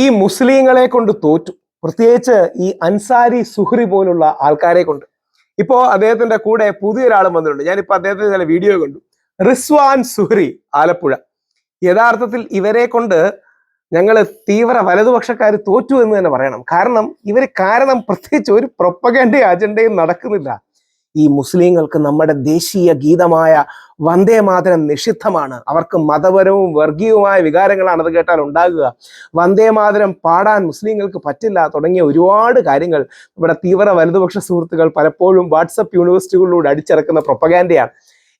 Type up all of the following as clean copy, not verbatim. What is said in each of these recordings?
ഈ മുസ്ലിങ്ങളെ കൊണ്ട് തോറ്റു, പ്രത്യേകിച്ച് ഈ അൻസാരി സുഹ്രി പോലുള്ള ആൾക്കാരെ കൊണ്ട്. ഇപ്പോ അദ്ദേഹത്തിന്റെ കൂടെ പുതിയൊരാളും വന്നിട്ടുണ്ട്. ഞാനിപ്പോ അദ്ദേഹത്തിന്റെ ചില വീഡിയോ കണ്ടു. റിസ്വാൻ സുഹ്രി, ആലപ്പുഴ. യഥാർത്ഥത്തിൽ ഇവരെ കൊണ്ട് ഞങ്ങൾ തീവ്ര വലതുപക്ഷക്കാർ തോറ്റു എന്ന് തന്നെ പറയണം. കാരണം പ്രത്യേകിച്ച് ഒരു പ്രൊപ്പഗൻഡയും അജണ്ടയും നടക്കുന്നില്ല. ഈ മുസ്ലിങ്ങൾക്ക് നമ്മുടെ ദേശീയ ഗീതമായ വന്ദേ മാതരം നിഷിദ്ധമാണ്. അവർക്ക് മതപരവും വർഗീയവുമായ വികാരങ്ങളാണ് അത് കേട്ടാൽ ഉണ്ടാകുക. വന്ദേ മാതരം പാടാൻ മുസ്ലിങ്ങൾക്ക് പറ്റില്ല തുടങ്ങിയ ഒരുപാട് കാര്യങ്ങൾ നമ്മുടെ തീവ്ര വലതുപക്ഷ സുഹൃത്തുക്കൾ പലപ്പോഴും വാട്സപ്പ് യൂണിവേഴ്സിറ്റികളിലൂടെ അടിച്ചിറക്കുന്ന പ്രൊപ്പഗാൻഡയാണ്.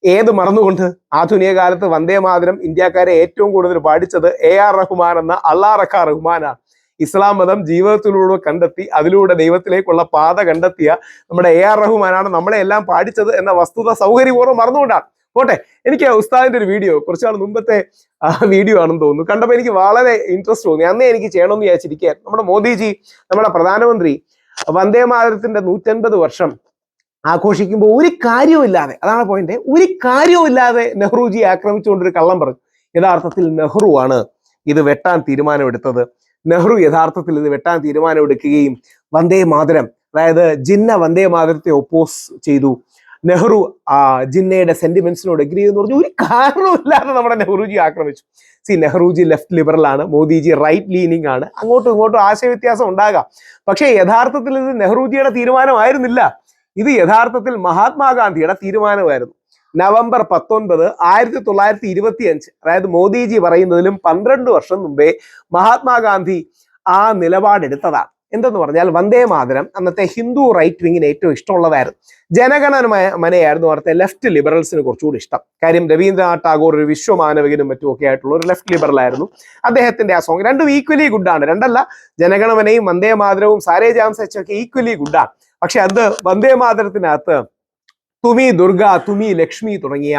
ഏത് മറന്നുകൊണ്ട് ആധുനിക കാലത്ത് വന്ദേ മാതരം ഇന്ത്യക്കാരെ ഏറ്റവും കൂടുതൽ പാടിച്ചത് AR റഹ്മാൻ എന്ന അള്ളാഹ് റഹ്മാനാണ്. ഇസ്ലാം മതം ജീവിതത്തിലൂടെ കണ്ടെത്തി അതിലൂടെ ദൈവത്തിലേക്കുള്ള പാത കണ്ടെത്തിയ നമ്മുടെ AR റഹ്മാനാണ് നമ്മളെ എല്ലാം പാടിച്ചത് എന്ന വസ്തുത സൗകര്യപൂർവ്വം മറന്നുകൊണ്ടാണ്. പോട്ടെ, എനിക്ക് ഉസ്താദിന്റെ ഒരു വീഡിയോ കുറച്ചാൾ മുമ്പത്തെ വീഡിയോ ആണെന്ന് തോന്നുന്നു, കണ്ടപ്പോൾ എനിക്ക് വളരെ ഇൻട്രസ്റ്റ് തോന്നി. അന്നേ എനിക്ക് ചെയ്യണമെന്ന് വിചാരിച്ചിരിക്കുകയാണ്. നമ്മുടെ മോദിജി, നമ്മുടെ പ്രധാനമന്ത്രി വന്ദേ മാതരത്തിന്റെ 150 വർഷം ആഘോഷിക്കുമ്പോൾ ഒരു കാര്യവുമില്ലാതെ, അതാണ് പോയിന്റ്, ഒരു കാര്യവുമില്ലാതെ നെഹ്റുജിയെ ആക്രമിച്ചുകൊണ്ടൊരു കള്ളം പറഞ്ഞു. യഥാർത്ഥത്തിൽ നെഹ്റു ആണ് ഇത് വെട്ടാൻ തീരുമാനമെടുത്തത്. നെഹ്റു യഥാർത്ഥത്തിൽ ഇത് വെട്ടാൻ തീരുമാനമെടുക്കുകയും വന്ദേ മാതരം, അതായത് ജിന്ന വന്ദേ മാതരത്തെ ഒപ്പോസ് ചെയ്തു. നെഹ്റു ജിന്നയുടെ സെന്റിമെന്റ്സിനോട് എഗ്രി എന്ന് പറഞ്ഞു. ഒരു കാരണവുമില്ലാതെ നമ്മുടെ നെഹ്റുജി ആക്രമിച്ചു. നെഹ്റുജി ലെഫ്റ്റ് ലിബറൽ ആണ്, മോദിജി റൈറ്റ് ലീനിങ് ആണ്. അങ്ങോട്ടും ഇങ്ങോട്ടും ആശയവ്യത്യാസം ഉണ്ടാകാം. പക്ഷേ യഥാർത്ഥത്തിൽ ഇത് നെഹ്റുജിയുടെ തീരുമാനമായിരുന്നില്ല. ഇത് യഥാർത്ഥത്തിൽ മഹാത്മാഗാന്ധിയുടെ തീരുമാനമായിരുന്നു. നവംബർ 19, 1925, അതായത് മോദിജി പറയുന്നതിലും 12 വർഷം മുമ്പേ മഹാത്മാഗാന്ധി ആ നിലപാടെടുത്തതാണ്. എന്തെന്ന് പറഞ്ഞാൽ വന്ദേ മാതരം അന്നത്തെ ഹിന്ദു റൈറ്റ് വിങ്ങിന് ഏറ്റവും ഇഷ്ടമുള്ളതായിരുന്നു. ജനഗണമനയായിരുന്നു അവിടുത്തെ ലെഫ്റ്റ് ലിബറൽസിന് കുറച്ചുകൂടി ഇഷ്ടം. കാര്യം രവീന്ദ്രനാഥ് ടാഗോർ ഒരു വിശ്വമാനവികനും മറ്റുമൊക്കെ ആയിട്ടുള്ള ഒരു ലെഫ്റ്റ് ലിബറൽ ആയിരുന്നു. അദ്ദേഹത്തിന്റെ ആ സോങ് രണ്ടും ഈക്വലി ഗുഡാണ്. രണ്ടല്ല, ജനഗണമനയും വന്ദേ മാതരവും സാരേ ജാം സച്ച് ഒക്കെ ഈക്വലി ഗുഡാണ്. പക്ഷെ അത് വന്ദേ മാതരത്തിനകത്ത് തുമി ദുർഗ, തുമി ലക്ഷ്മി തുടങ്ങിയ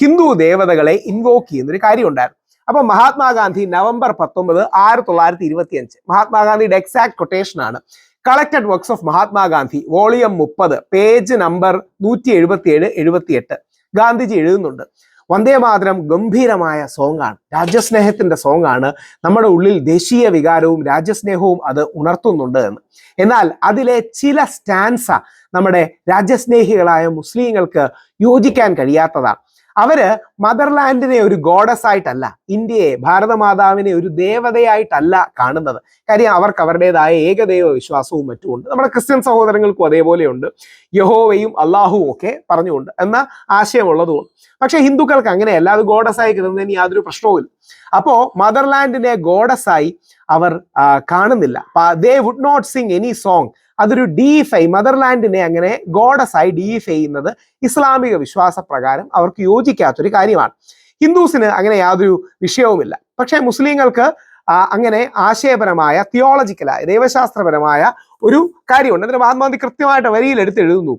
ഹിന്ദു ദേവതകളെ ഇൻവോക്ക് ചെയ്യുന്നൊരു കാര്യം ഉണ്ടായിരുന്നു. അപ്പൊ മഹാത്മാഗാന്ധി നവംബർ 19, 1925, മഹാത്മാഗാന്ധിയുടെ എക്സാക്ട് കൊട്ടേഷൻ ആണ്. Collected works of Mahatma Gandhi volume 30, page number 177, 78. Gandhiji എഴുതുന്നുണ്ട്, വന്ദേ മാതരം ഗംഭീരമായ സോങ് ആണ്, രാജ്യസ്നേഹത്തിന്റെ സോങ് ആണ്. നമ്മുടെ ഉള്ളിൽ ദേശീയ വികാരവും രാജ്യസ്നേഹവും അത് ഉണർത്തുന്നുണ്ട് എന്ന്. എന്നാൽ അതിലെ ചില സ്റ്റാൻസ നമ്മുടെ രാജ്യസ്നേഹികളായ മുസ്ലിങ്ങൾക്ക് യോജിക്കാൻ കഴിയാത്തതാണ്. അവര് മദർലാൻഡിനെ ഒരു ഗോഡസ് ആയിട്ടല്ല, ഇന്ത്യയെ, ഭാരതമാതാവിനെ ഒരു ദേവതയായിട്ടല്ല കാണുന്നത്. കാര്യം അവർക്ക് അവരുടേതായ ഏകദൈവ വിശ്വാസവും മറ്റുമുണ്ട്. നമ്മുടെ ക്രിസ്ത്യൻ സഹോദരങ്ങൾക്കും അതേപോലെയുണ്ട്. യഹോവയും അള്ളാഹുവും ഒക്കെ പറഞ്ഞുകൊണ്ട് എന്ന ആശയമുള്ളതുകൊണ്ട്. പക്ഷെ ഹിന്ദുക്കൾക്ക് അങ്ങനെയല്ല, അത് ഗോഡസായി കരുതുന്നതിന് യാതൊരു പ്രശ്നവുമില്ല. അപ്പോ മദർലാൻഡിനെ ഗോഡസായി അവർ കാണുന്നില്ല. They would not sing any song. അതൊരു ഡീഫൈ, മദർലാൻഡിനെ അങ്ങനെ ഗോഡസായി ഡീഫൈ ചെയ്യുന്നത് ഇസ്ലാമിക വിശ്വാസ പ്രകാരം അവർക്ക് യോജിക്കാത്തൊരു കാര്യമാണ്. ഹിന്ദുസിന് അങ്ങനെ യാതൊരു വിഷയവുമില്ല. പക്ഷേ മുസ്ലിങ്ങൾക്ക് അങ്ങനെ ആശയപരമായ, തിയോളജിക്കലായ, ദൈവശാസ്ത്രപരമായ ഒരു കാര്യമുണ്ട്. അതിന് മഹാത്മാഗാന്ധി കൃത്യമായിട്ട് വരിയിൽ എടുത്തെഴുതുന്നു,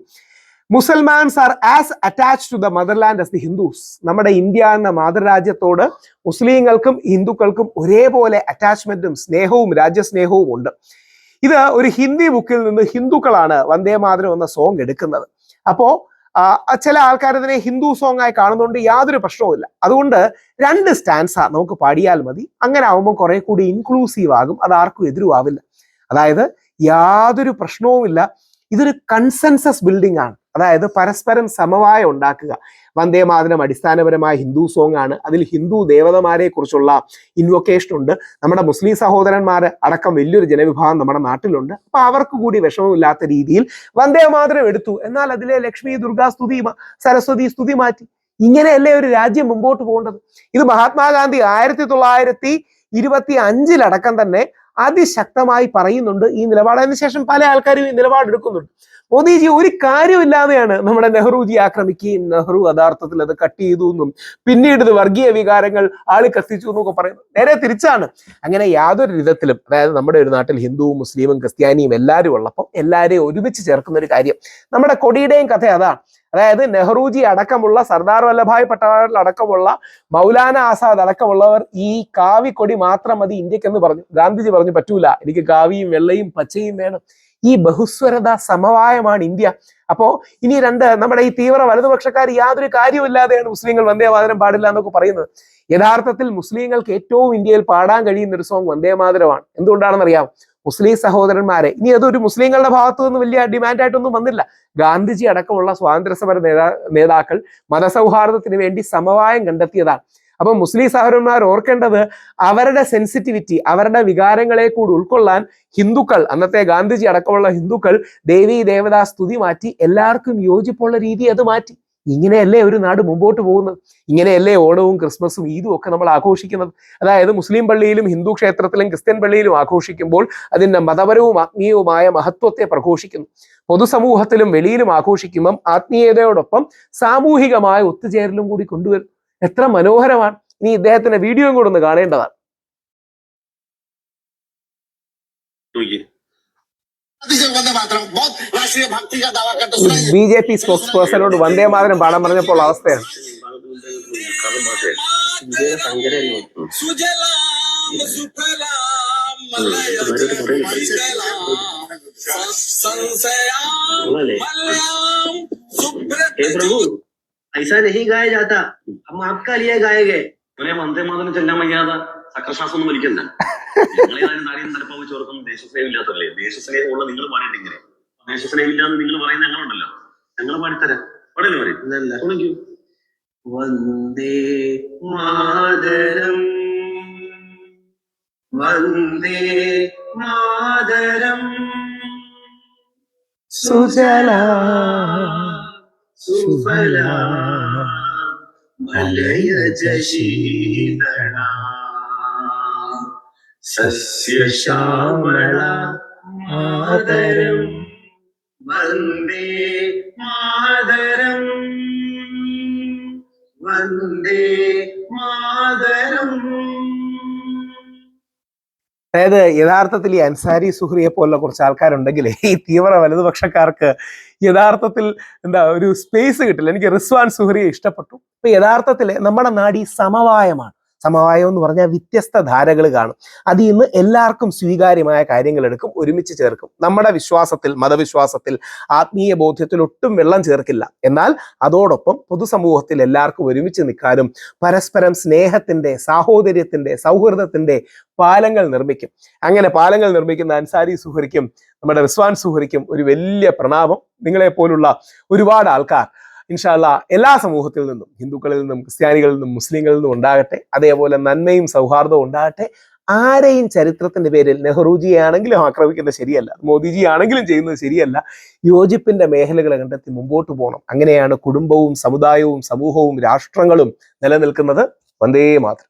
Musalmans are as attached to the motherland as the Hindus. നമ്മുടെ ഇന്ത്യ എന്ന മാതൃരാജ്യത്തോട് മുസ്ലിങ്ങൾക്കും ഹിന്ദുക്കൾക്കും ഒരേപോലെ അറ്റാച്ച്മെന്റും സ്നേഹവും രാജ്യസ്നേഹവും ഉണ്ട്. ഇത് ഒരു ഹിന്ദി ബുക്കിൽ നിന്ന് ഹിന്ദുക്കളാണ് വന്ദേ മാതരം എന്ന സോങ് എടുക്കുന്നത്. അപ്പോ ചില ആൾക്കാർ ഇതിനെ ഹിന്ദു സോങ് ആയി കാണുന്നതുകൊണ്ട് യാതൊരു പ്രശ്നവുമില്ല. അതുകൊണ്ട് 2 സ്റ്റാൻസ നമുക്ക് പാടിയാൽ മതി. അങ്ങനെ ആവുമ്പോൾ കുറെ കൂടി ഇൻക്ലൂസീവ് ആകും, അത് ആർക്കും എതിരുമാവില്ല. അതായത് യാതൊരു പ്രശ്നവുമില്ല. ഇതൊരു കൺസെൻസസ് ബിൽഡിംഗ് ആണ്, അതായത് പരസ്പരം സമവായം ഉണ്ടാക്കുക. വന്ദേ മാതരം അടിസ്ഥാനപരമായ ഹിന്ദു സോങ് ആണ്. അതിൽ ഹിന്ദു ദേവതമാരെ കുറിച്ചുള്ള ഇൻവൊക്കേഷൻ ഉണ്ട്. നമ്മുടെ മുസ്ലിം സഹോദരന്മാർ അടക്കം വലിയൊരു ജനവിഭാഗം നമ്മുടെ നാട്ടിലുണ്ട്. അപ്പൊ അവർക്ക് കൂടി വിഷമമില്ലാത്ത രീതിയിൽ വന്ദേ മാതരം എടുത്തു. എന്നാൽ അതിലെ ലക്ഷ്മി, ദുർഗാ സ്തുതി, സരസ്വതി സ്തുതി മാറ്റി. ഇങ്ങനെയല്ലേ ഒരു രാജ്യം മുമ്പോട്ട് പോകേണ്ടത്? ഇത് മഹാത്മാഗാന്ധി 1925 തന്നെ അതിശക്തമായി പറയുന്നുണ്ട് ഈ നിലപാട്. അതിനുശേഷം പല ആൾക്കാരും ഈ നിലപാടെടുക്കുന്നുണ്ട്. മോദിജി ഒരു കാര്യമില്ലാതെയാണ് നമ്മുടെ നെഹ്റുജി ആക്രമിക്കുകയും നെഹ്റു യഥാർത്ഥത്തിൽ അത് കട്ട് ചെയ്തു എന്നും പിന്നീട് ഇത് വർഗീയ വികാരങ്ങൾ ആള് കത്തിച്ചു എന്നൊക്കെ പറയുന്നത്. നേരെ തിരിച്ചാണ്. അങ്ങനെ യാതൊരു വിധത്തിലും, അതായത് നമ്മുടെ ഒരു നാട്ടിൽ ഹിന്ദുവും മുസ്ലിമും ക്രിസ്ത്യാനിയും എല്ലാവരും ഉള്ളപ്പോൾ എല്ലാവരെയും ഒരുമിച്ച് ചേർക്കുന്ന ഒരു കാര്യം. നമ്മുടെ കൊടിയുടെയും കഥ അതാണ്. അതായത് നെഹ്റുജി അടക്കമുള്ള, സർദാർ വല്ലഭായ് പട്ടേൽ അടക്കമുള്ള, മൗലാന ആസാദ് അടക്കമുള്ളവർ ഈ കാവിക്കൊടി മാത്രം മതി ഇന്ത്യക്കെന്ന് പറഞ്ഞു. ഗാന്ധിജി പറഞ്ഞു പറ്റൂല, എനിക്ക് കാവിയും വെള്ളയും പച്ചയും വേണം. ഈ ബഹുസ്വരത സമവായമാണ് ഇന്ത്യ. അപ്പോ ഇനി നമ്മുടെ ഈ തീവ്ര വലതുപക്ഷക്കാർ യാതൊരു കാര്യമില്ലാതെയാണ് മുസ്ലിങ്ങൾ വന്ദേ മാതരം പാടില്ല എന്നൊക്കെ പറയുന്നത്. യഥാർത്ഥത്തിൽ മുസ്ലിങ്ങൾക്ക് ഏറ്റവും ഇന്ത്യയിൽ പാടാൻ കഴിയുന്ന ഒരു സോങ് വന്ദേമാതരമാണ്. എന്തുകൊണ്ടാണെന്നറിയാം? മുസ്ലിം സഹോദരന്മാരെ, ഇനി അതൊരു മുസ്ലിങ്ങളുടെ ഭാഗത്തു നിന്ന് വലിയ ഡിമാൻഡായിട്ടൊന്നും വന്നില്ല. ഗാന്ധിജി അടക്കമുള്ള സ്വാതന്ത്ര്യ സമര നേതാക്കൾ മതസൗഹാർദ്ദത്തിന് വേണ്ടി സമവായം കണ്ടെത്തിയതാണ്. അപ്പൊ മുസ്ലിം സഹോദരന്മാർ ഓർക്കേണ്ടത്, അവരുടെ സെൻസിറ്റിവിറ്റി, അവരുടെ വികാരങ്ങളെ കൂടി ഉൾക്കൊള്ളാൻ ഹിന്ദുക്കൾ, അന്നത്തെ ഗാന്ധിജി അടക്കമുള്ള ഹിന്ദുക്കൾ ദേവീ ദേവതാ സ്തുതി മാറ്റി എല്ലാവർക്കും യോജിപ്പുള്ള രീതി അത് മാറ്റി. ഇങ്ങനെയല്ലേ ഒരു നാട് മുമ്പോട്ട് പോകുന്നത്? ഇങ്ങനെയല്ലേ ഓണവും ക്രിസ്മസും ഈദും ഒക്കെ നമ്മൾ ആഘോഷിക്കുന്നത്? അതായത് മുസ്ലിം പള്ളിയിലും ഹിന്ദു ക്ഷേത്രത്തിലും ക്രിസ്ത്യൻ പള്ളിയിലും ആഘോഷിക്കുമ്പോൾ അതിന്റെ മതപരവും ആത്മീയവുമായ മഹത്വത്തെ പ്രഘോഷിക്കുന്നു. പൊതുസമൂഹത്തിലും വെളിയിലും ആഘോഷിക്കുമ്പം ആത്മീയതയോടൊപ്പം സാമൂഹികമായ ഒത്തുചേരലും കൂടി കൊണ്ടുവരും. എത്ര മനോഹരമാണ്! ഇനി ഇദ്ദേഹത്തിന്റെ വീഡിയോയും കൂടെ ഒന്ന് കാണേണ്ടതാണ്. BJP സ്പോക്സ് പേഴ്സണോട് വന്ദേ മാതരം പാടാൻ പറഞ്ഞപ്പോൾ അവസ്ഥയാണ്. ऐसा नहीं गाया जाता, हम आपका लिए गाएंगे. വന്ദേ മാതരം ചെല്ലാൻ വയ്യാതെ സക്രശ്വാസം ഒന്നും വലിക്കണ്ട. തലപ്പാവ് ചോർക്കും ദേശസ്നേഹം ഇല്ലാത്തല്ലേ? ദേശസ്നേഹമുള്ള നിങ്ങൾ പാടിയിട്ട് ഇങ്ങനെ ദേശസ്നേഹം ഇല്ലാന്ന് നിങ്ങൾ പറയുന്ന ഞങ്ങളുണ്ടല്ലോ, ഞങ്ങൾ പാടിത്തരാം. പാടല്ലേ പറയും? വന്ദേ മാതരം വന്ദേ മാതരം സുജലാ സുഫലാ മലയജ ശീതളാ സസ്യശ്യാമള മാതരം വന്ദേ മാതരം വന്ദേ മാതരം. അതായത് യഥാർത്ഥത്തിൽ ഈ അൻസാരി സുഹ്രിയെ പോലുള്ള കുറച്ച് ആൾക്കാരുണ്ടെങ്കിൽ ഈ തീവ്ര വലതുപക്ഷക്കാർക്ക് യഥാർത്ഥത്തിൽ ഒരു സ്പേസ് കിട്ടില്ല. എനിക്ക് റിസ്വാൻ സുഹ്രിയെ ഇഷ്ടപ്പെട്ടു. ഇപ്പൊ യഥാർത്ഥത്തിൽ നമ്മുടെ നാട് ഈ സമവായമാണ്. സമവായം എന്ന് പറഞ്ഞാൽ വ്യത്യസ്ത ധാരകൾ കാണും. അതിൽ നിന്ന് എല്ലാവർക്കും സ്വീകാര്യമായ കാര്യങ്ങൾ എടുക്കും, ഒരുമിച്ച് ചേർക്കും. നമ്മുടെ വിശ്വാസത്തിൽ, മതവിശ്വാസത്തിൽ, ആത്മീയ ബോധ്യത്തിൽ ഒട്ടും വെള്ളം ചേർക്കില്ല. എന്നാൽ അതോടൊപ്പം പൊതുസമൂഹത്തിൽ എല്ലാവർക്കും ഒരുമിച്ച് നിൽക്കാനും പരസ്പരം സ്നേഹത്തിന്റെ, സാഹോദര്യത്തിന്റെ, സൗഹൃദത്തിന്റെ പാലങ്ങൾ നിർമ്മിക്കും. അങ്ങനെ പാലങ്ങൾ നിർമ്മിക്കുന്ന അൻസാരി സുഹ്രിക്കും നമ്മുടെ റിസ്വാൻ സുഹ്രിക്കും ഒരു വലിയ പ്രണാമം. നിങ്ങളെ പോലുള്ള ഒരുപാട് ആൾക്കാർ ഇൻഷാ അല്ലാഹ് എല്ലാ സമൂഹത്തിൽ നിന്നും, ഹിന്ദുക്കളിൽ നിന്നും, ക്രിസ്ത്യാനികളിൽ നിന്നും, മുസ്ലിങ്ങളിൽ നിന്നും ഉണ്ടാകട്ടെ. അതേപോലെ നന്മയും സൗഹാർദ്ദവും ഉണ്ടാകട്ടെ. ആരെയും ചരിത്രത്തിന്റെ പേരിൽ നെഹ്റുജിയെ ആണെങ്കിലും ആക്രമിക്കുന്നത് ശരിയല്ല, മോദിജി ആണെങ്കിലും ചെയ്യുന്നത് ശരിയല്ല. യോജിപ്പിന്റെ മേഖലകൾ കണ്ടെത്തി മുമ്പോട്ട് പോകണം. അങ്ങനെയാണ് കുടുംബവും സമുദായവും സമൂഹവും രാഷ്ട്രങ്ങളും നിലനിൽക്കുന്നത്. വന്ദേ മാതരം.